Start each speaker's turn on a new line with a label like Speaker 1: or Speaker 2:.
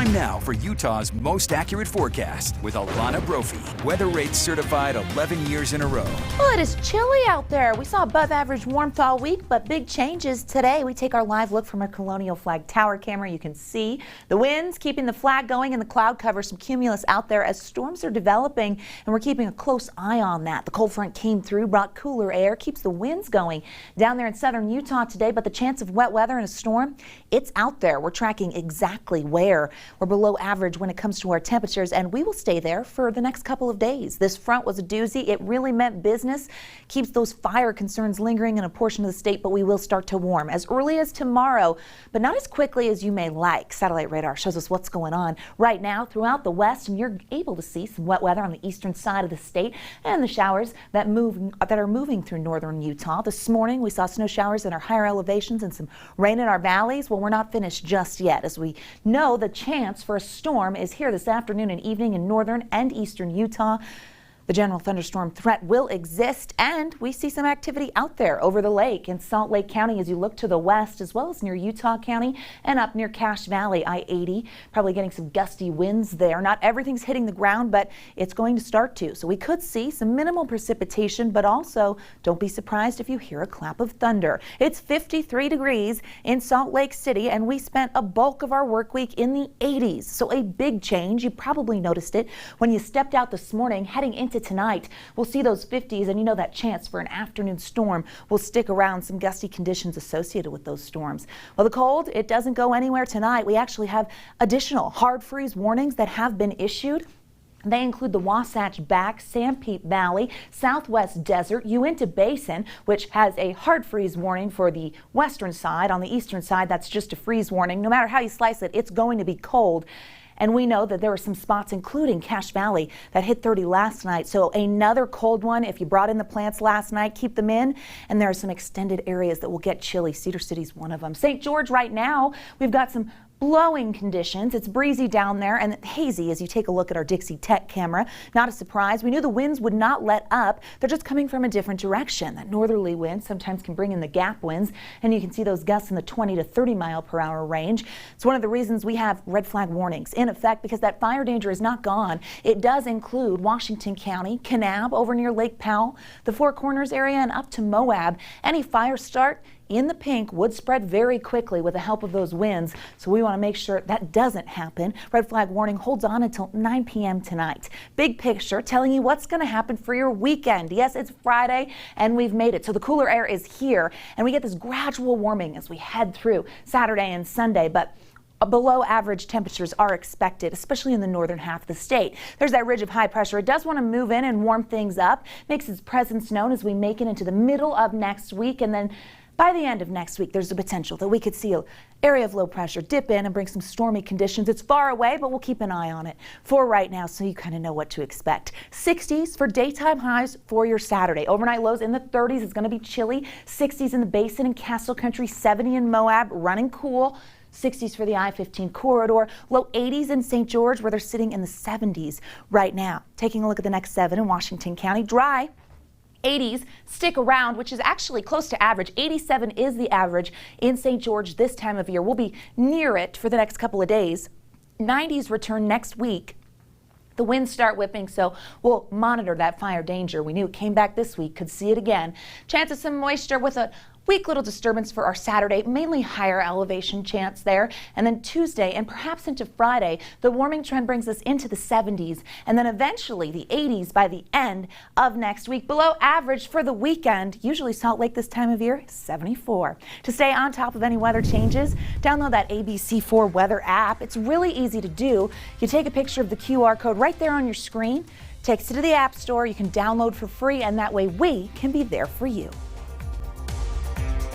Speaker 1: Time now for Utah's most accurate forecast with Alana Brophy. Weather rates certified 11 years in a row.
Speaker 2: Well, it is chilly out there. We saw above average warmth all week, but big changes today. We take our live look from our Colonial Flag Tower camera. You can see the winds keeping the flag going and the cloud cover, some cumulus out there as storms are developing, and we're keeping a close eye on that. The cold front came through, brought cooler air, keeps the winds going down there in southern Utah today, but the chance of wet weather and a storm, it's out there. We're tracking exactly where. We're below average when it comes to our temperatures, and we will stay there for the next couple of days. This front was a doozy. It really meant business. Keeps those fire concerns lingering in a portion of the state, but we will start to warm as early as tomorrow, but not as quickly as you may like. Satellite radar shows us what's going on right now throughout the west, and you're able to see some wet weather on the eastern side of the state and the showers that are moving through northern Utah. This morning we saw snow showers in our higher elevations and some rain in our valleys. Well, we're not finished just yet, as we know the chance for a storm is here this afternoon and evening in northern and eastern Utah. The general thunderstorm threat will exist, and we see some activity out there over the lake in Salt Lake County as you look to the west, as well as near Utah County and up near Cache Valley, I-80. Probably getting some gusty winds there. Not everything's hitting the ground, but it's going to start to. So we could see some minimal precipitation, but also don't be surprised if you hear a clap of thunder. It's 53 degrees in Salt Lake City, and we spent a bulk of our work week in the 80s. So a big change. You probably noticed it when you stepped out this morning heading into tonight. We'll see those 50s, and you know that chance for an afternoon storm will stick around. Some gusty conditions associated with those storms. Well, the cold, it doesn't go anywhere tonight. We actually have additional hard freeze warnings that have been issued. They include the Wasatch Back, Sanpete Valley, Southwest Desert, Uinta Basin, which has a hard freeze warning for the western side. On the eastern side, that's just a freeze warning. No matter how you slice it, it's going to be cold. And we know that there were some spots, including Cache Valley, that hit 30 last night. So another cold one. If you brought in the plants last night, keep them in. And there are some extended areas that will get chilly. Cedar City's one of them. St. George right now, we've got some blowing conditions. It's breezy down there and hazy as you take a look at our Dixie Tech camera. Not a surprise. We knew the winds would not let up. They're just coming from a different direction. That northerly wind sometimes can bring in the gap winds, and you can see those gusts in the 20 to 30 mile per hour range. It's one of the reasons we have red flag warnings in effect, because that fire danger is not gone. It does include Washington County, Kanab over near Lake Powell, the Four Corners area, and up to Moab. Any fire start in the pink would spread very quickly with the help of those winds, so we want to make sure that doesn't happen. Red flag warning holds on until 9 p.m. tonight. Big picture telling you what's going to happen for your weekend. Yes, it's Friday and we've made it. So the cooler air is here, and we get this gradual warming as we head through Saturday and Sunday, but below average temperatures are expected, especially in the northern half of the state. There's that ridge of high pressure. It does want to move in and warm things up, makes its presence known as we make it into the middle of next week, and then by the end of next week, there's a potential that we could see an area of low pressure dip in and bring some stormy conditions. It's far away, but we'll keep an eye on it for right now so you kind of know what to expect. 60s for daytime highs for your Saturday. Overnight lows in the 30s. It's going to be chilly. 60s in the Basin and Castle Country, 70 in Moab, running cool. 60s for the I-15 corridor, low 80s in St. George, where they're sitting in the 70s right now. Taking a look at the next 7 in Washington County, dry. 80s stick around, which is actually close to average. 87 is the average in St. George this time of year. We'll be near it for the next couple of days. 90s return next week. The winds start whipping, so we'll monitor that fire danger. We knew it came back this week, could see it again. Chance of some moisture with a weak little disturbance for our Saturday, mainly higher elevation chance there. And then Tuesday and perhaps into Friday, the warming trend brings us into the 70s and then eventually the 80s by the end of next week. Below average for the weekend. Usually Salt Lake this time of year, 74. To stay on top of any weather changes, download that ABC4 weather app. It's really easy to do. You take a picture of the QR code right there on your screen, takes you to the App Store. You can download for free, and that way we can be there for you.